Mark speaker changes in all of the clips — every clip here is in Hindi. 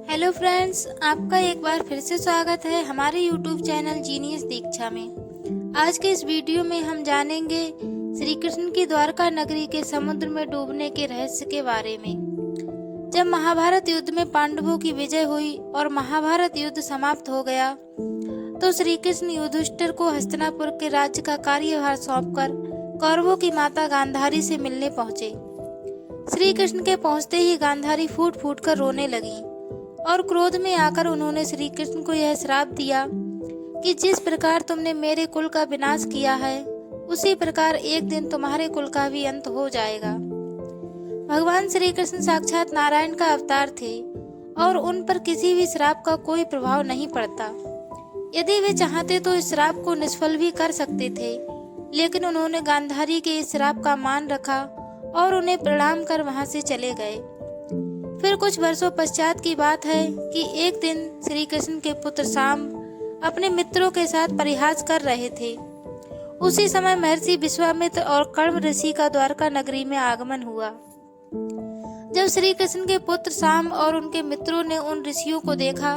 Speaker 1: हेलो फ्रेंड्स, आपका एक बार फिर से स्वागत है हमारे यूट्यूब चैनल जीनियस दीक्षा में। आज के इस वीडियो में हम जानेंगे श्री कृष्ण की द्वारका नगरी के समुद्र में डूबने के रहस्य के बारे में। जब महाभारत युद्ध में पांडवों की विजय हुई और महाभारत युद्ध समाप्त हो गया तो श्री कृष्ण युधिष्ठिर को हस्तिनापुर के राज्य का कार्यभार सौंपकर कौरवों की माता गांधारी से मिलने पहुंचे। श्री कृष्ण के पहुंचते ही गांधारी फूट फूट कर रोने लगी और क्रोध में आकर उन्होंने श्री कृष्ण को यह श्राप दिया कि जिस प्रकार तुमने मेरे कुल का विनाश किया है उसी प्रकार एक दिन तुम्हारे कुल का भी अंत हो जाएगा। भगवान श्री कृष्ण साक्षात नारायण का अवतार थे और उन पर किसी भी श्राप का कोई प्रभाव नहीं पड़ता। यदि वे चाहते तो इस श्राप को निष्फल भी कर सकते थे, लेकिन उन्होंने गांधारी के इस श्राप का मान रखा और उन्हें प्रणाम कर वहां से चले गए। फिर कुछ वर्षों पश्चात की बात है कि एक दिन श्री कृष्ण के पुत्र शाम अपने मित्रों के साथ परिहास कर रहे थे। उसी समय महर्षि विश्वामित्र और कर्म ऋषि का द्वारका नगरी में आगमन हुआ। जब श्री कृष्ण के पुत्र शाम और उनके मित्रों ने उन ऋषियों को देखा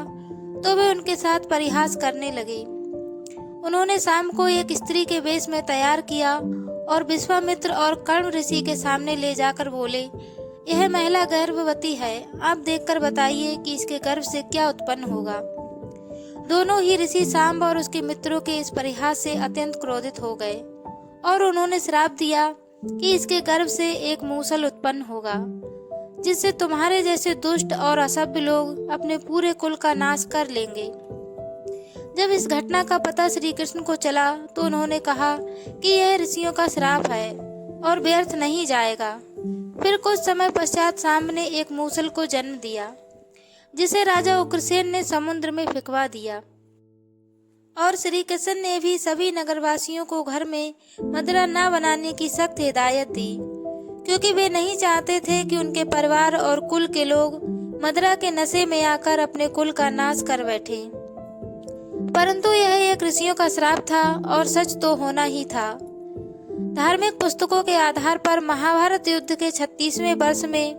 Speaker 1: तो वे उनके साथ परिहास करने लगे। उन्होंने शाम को एक स्त्री के वेश में तैयार किया और विश्वामित्र और कर्म ऋषि के सामने ले जाकर बोले, यह महिला गर्भवती है, आप देखकर बताइए कि इसके गर्भ से क्या उत्पन्न होगा। दोनों ही ऋषि सांब और उसके मित्रों के इस परिहास से अत्यंत क्रोधित हो गए और उन्होंने श्राप दिया कि इसके गर्भ से एक मूसल उत्पन्न होगा, जिससे तुम्हारे जैसे दुष्ट और असभ्य लोग अपने पूरे कुल का नाश कर लेंगे। जब इस घटना का पता श्री कृष्ण को चला तो उन्होंने कहा कि यह ऋषियों का श्राप है और व्यर्थ नहीं जाएगा। फिर कुछ समय पश्चात शाम ने एक मूसल को जन्म दिया, जिसे राजा उग्रसेन ने समुद्र में फेंकवा दिया। और श्री कृष्ण ने भी सभी नगरवासियों को घर में मदिरा न बनाने की सख्त हिदायत दी, क्योंकि वे नहीं चाहते थे कि उनके परिवार और कुल के लोग मदिरा के नशे में आकर अपने कुल का नाश कर बैठे। परंतु यह एक ऋषियों का श्राप था और सच तो होना ही था। धार्मिक पुस्तकों के आधार पर महाभारत युद्ध के 36वें वर्ष में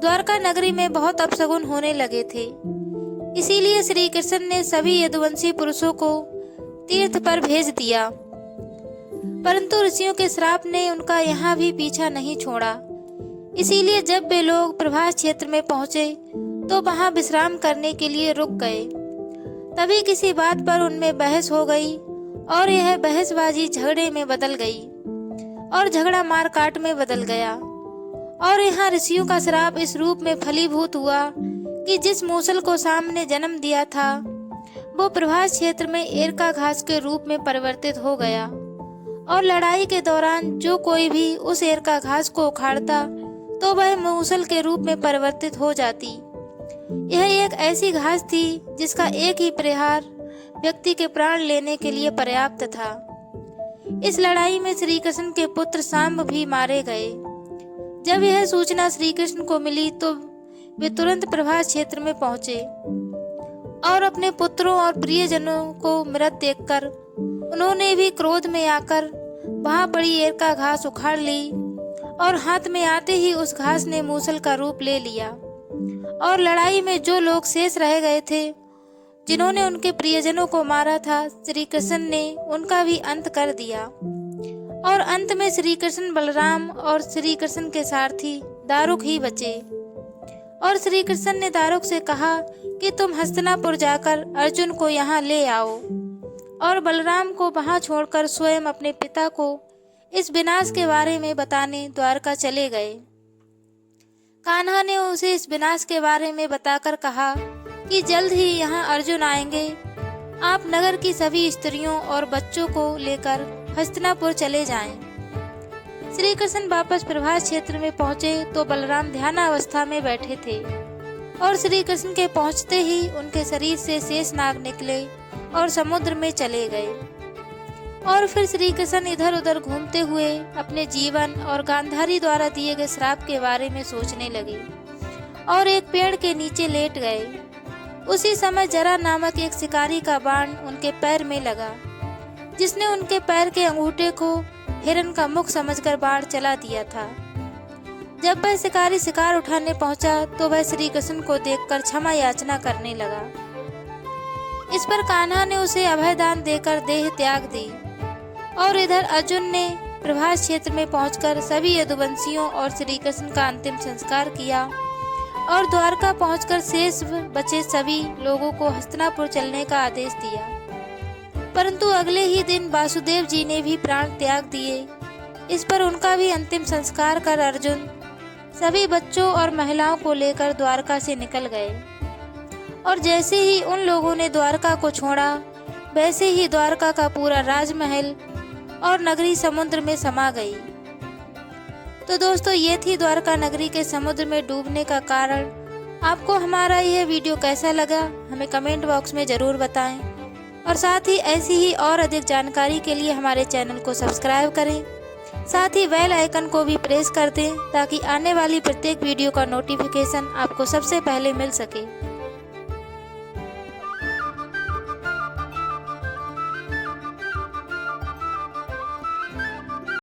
Speaker 1: द्वारका नगरी में बहुत अपशगुन होने लगे थे। इसीलिए श्री कृष्ण ने सभी यदुवंशी पुरुषों को तीर्थ पर भेज दिया, परंतु ऋषियों के श्राप ने उनका यहाँ भी पीछा नहीं छोड़ा। इसीलिए जब वे लोग प्रभास क्षेत्र में पहुंचे तो वहां विश्राम करने के लिए रुक गए। तभी किसी बात पर उनमें बहस हो गई और यह बहसबाजी झगड़े में बदल गई और झगड़ा मार काट में बदल गया। और यहाँ ऋषियों का श्राप इस रूप में फलीभूत हुआ कि जिस मूसल को शाम ने जन्म दिया था वो प्रभास क्षेत्र में एरका घास के रूप में परिवर्तित हो गया और लड़ाई के दौरान जो कोई भी उस एरका घास को उखाड़ता तो वह मूसल के रूप में परिवर्तित हो जाती। यह एक ऐसी घास थी जिसका एक ही प्रहार व्यक्ति के प्राण लेने के लिए पर्याप्त था। इस लड़ाई में श्री कृष्ण के पुत्र सांब भी मारे गए। जब यह सूचना श्री कृष्ण को मिली तो वे तुरंत प्रभास क्षेत्र में पहुंचे और अपने पुत्रों और प्रियजनों को मृत देखकर उन्होंने भी क्रोध में आकर वहां पड़ी एरका घास उखाड़ ली और हाथ में आते ही उस घास ने मूसल का रूप ले लिया। और लड़ाई में जो लोग शेष रह गए थे, जिन्होंने उनके प्रियजनों को मारा था, श्री कृष्ण ने उनका भी अंत कर दिया। और अंत में श्री कृष्ण, बलराम और श्री कृष्ण के सारथी दारुक ही बचे। और श्री कृष्ण ने दारुक से कहा कि तुम हस्तिनापुर जाकर अर्जुन को यहाँ ले आओ, और बलराम को वहाँ छोड़कर स्वयं अपने पिता को इस विनाश के बारे में बताने द्वारका चले गए। कान्हा ने उसे इस विनाश के बारे में बताकर कहा कि जल्द ही यहाँ अर्जुन आएंगे। आप नगर की सभी स्त्रियों और बच्चों को लेकर हस्तिनापुर चले जाएं। श्री कृष्ण वापस प्रभास क्षेत्र में पहुंचे तो बलराम ध्यानावस्था में बैठे थे और श्री कृष्ण के पहुंचते ही उनके शरीर से शेष नाग निकले और समुद्र में चले गए। और फिर श्री कृष्ण इधर उधर घूमते हुए अपने जीवन और गांधारी द्वारा दिए गए श्राप के बारे में सोचने लगे और एक पेड़ के नीचे लेट गए। उसी समय जरा नामक एक शिकारी का बाण उनके पैर में लगा, जिसने उनके पैर के अंगूठे को हिरण का मुख समझकर बाण चला दिया था। जब वह शिकारी शिकार उठाने पहुंचा तो वह श्री कृष्ण को देखकर क्षमा याचना करने लगा। इस पर कान्हा ने उसे अभयदान देकर देह त्याग दी और इधर अर्जुन ने प्रभास क्षेत्र में पहुंचकर सभी यदुवंशियों और श्री कृष्ण का अंतिम संस्कार किया और द्वारका पहुंचकर शेष बचे सभी लोगों को हस्तिनापुर चलने का आदेश दिया। परंतु अगले ही दिन वासुदेव जी ने भी प्राण त्याग दिए। इस पर उनका भी अंतिम संस्कार कर अर्जुन सभी बच्चों और महिलाओं को लेकर द्वारका से निकल गए और जैसे ही उन लोगों ने द्वारका को छोड़ा वैसे ही द्वारका का पूरा राजमहल और नगरी समुद्र में समा गई। तो दोस्तों, ये थी द्वारका नगरी के समुद्र में डूबने का कारण। आपको हमारा यह वीडियो कैसा लगा हमें कमेंट बॉक्स में ज़रूर बताएं और साथ ही ऐसी ही और अधिक जानकारी के लिए हमारे चैनल को सब्सक्राइब करें। साथ ही बेल आइकन को भी प्रेस कर दें ताकि आने वाली प्रत्येक वीडियो का नोटिफिकेशन आपको सबसे पहले मिल सके।